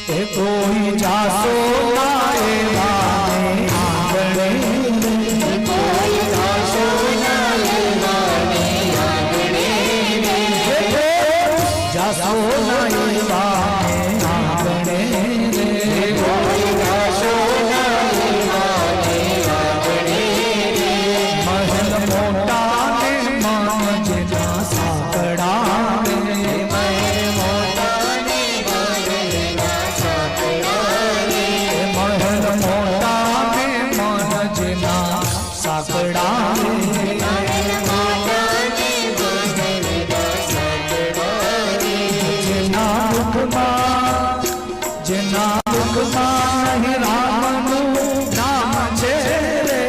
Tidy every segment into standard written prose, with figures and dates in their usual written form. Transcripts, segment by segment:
कोई जासो नाए वाने आंगणे कोई जासो नाए वाने आंगणे जासो नाए वाने आंगणे कोई जासो नाए वाने आंगणे महल मोटा ने मन जना साकड़ा साकड़ा जना दुख माही राम नाम छे रे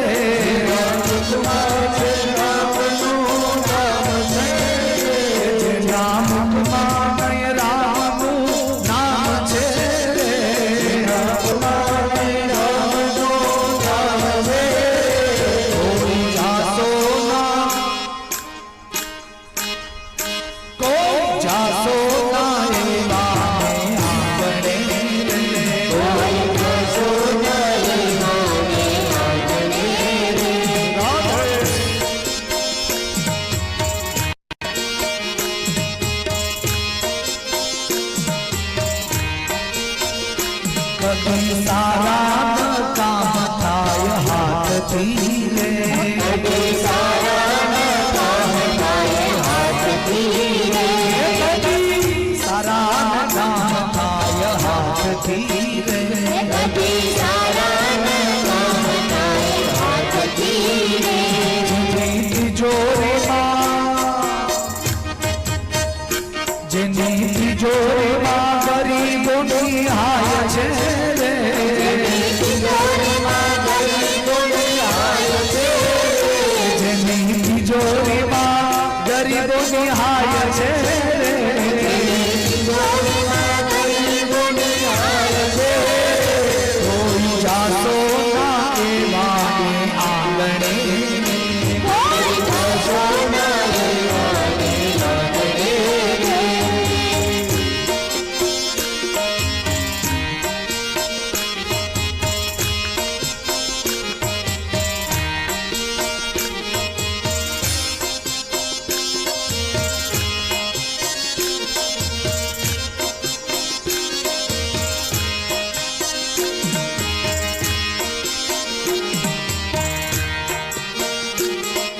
जना दुख माही राम नाम छे रे सारा काम थाय हाथ थीले सारा काम थाय हाथ थीले सारा काम थाय हाथ थीले सारा काम थाय हाथ थीले जिनी तिजोरी मां गरीबों की हाय छे जोरी मां गरीबों की हाय छे कोई जासो ना के वागे आंगणे कोई जासो ना के वागे आंगणे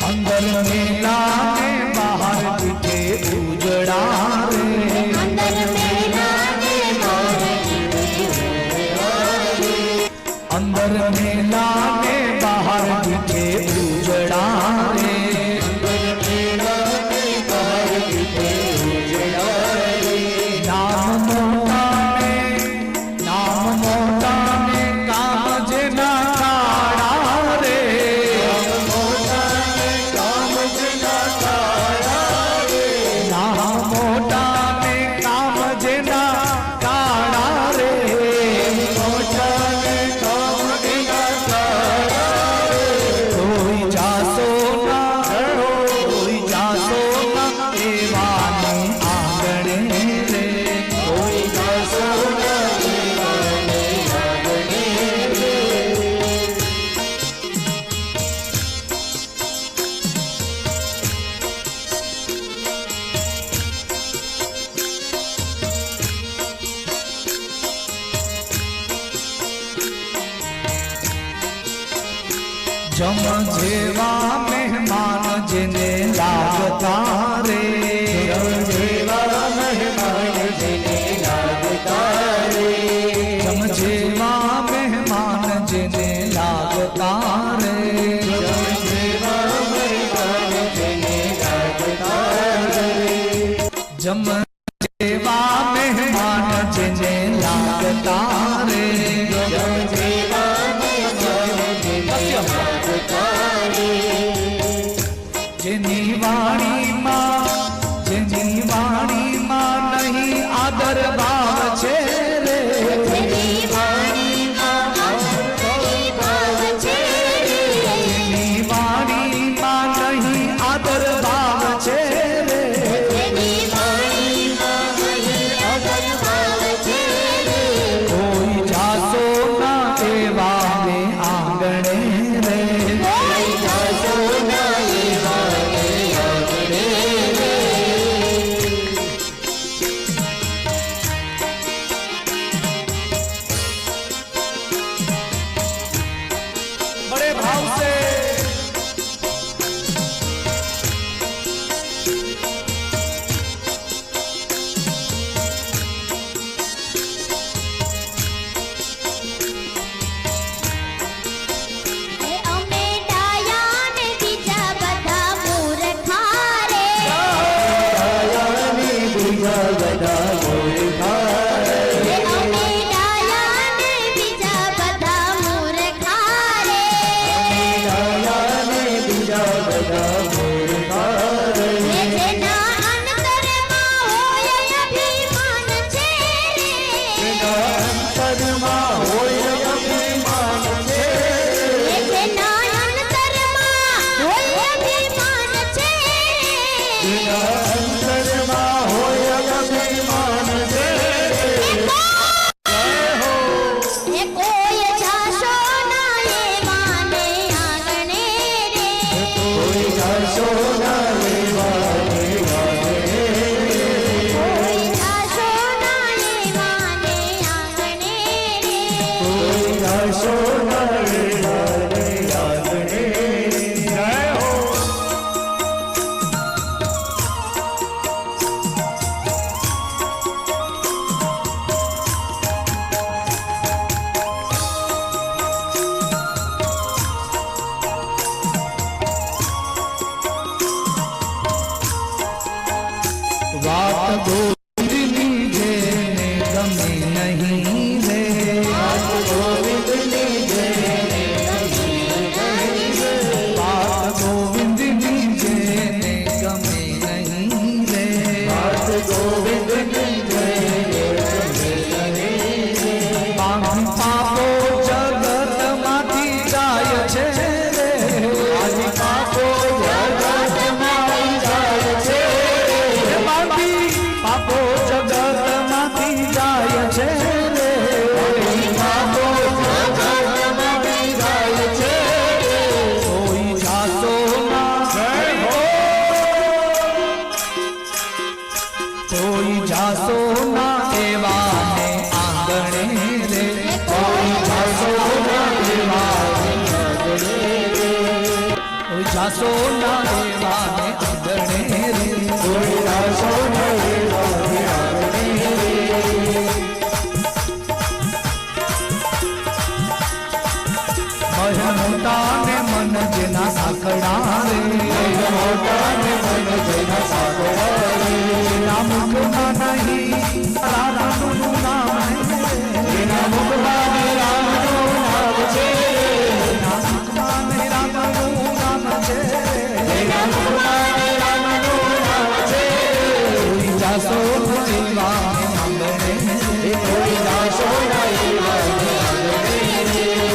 अंदर मेला ने बाहर दिखे उजड़ा रे अंदर मेला ने बाहर दिखे अंदर मेला ने बाहर दिखे उजड़ा रे अंदर मेला ने बाहर दिखे उजड़ा रे नाम मोटा ने काम जना काड़ा रे मोटा में काम जना काड़ा रे मोटा में काम जना काड़ा रे कोई जासो ना देवाने आंगणे रे कोई जासो ना देवाने आंगणे रे जम जेवा मेहमान जिने लागता रे जम जेवा मेहमान जिने लागता रे जम जेवा मेहमान जिने लागता रे जम जेवा मेहमान जिने लागता रे जम जेवा मेहमान जिने लागता रे जम जेवा जिनी वाणी मां नहीं आदर भाव छे रे जिनी वाणी मां नहीं भाव छे रे जिनी वाणी मां नहीं आदर भाव छे रे जिनी वाणी मां नहीं आदर भाव छे रे જાશો નરે આંગણે જય હો વાત ગોવિંદની જેને ગમે નહીં રે વાત ગોવિંદની જેને ગમે નહીં રે વાત ગોવિંદની જેને ગમે નહીં રે વાત ગોવિંદની જેને ગમે નહીં રે પાપો જગતમાંથી જાય છે રે આજી પાપો જગતમાંથી જાય છે પાપો જગતમાંથી જાય છે રે પાપો જગતમાંથી જાય છે કોઈ જાતો ના કોઈ જાતો ના એવાને આંગણે રે કોઈ જાતો ના એવાને કોઈ જાતો ના એવાને આંગણે રે કોઈ જાતો ના મોટા ને મન જેના સાંકડા રે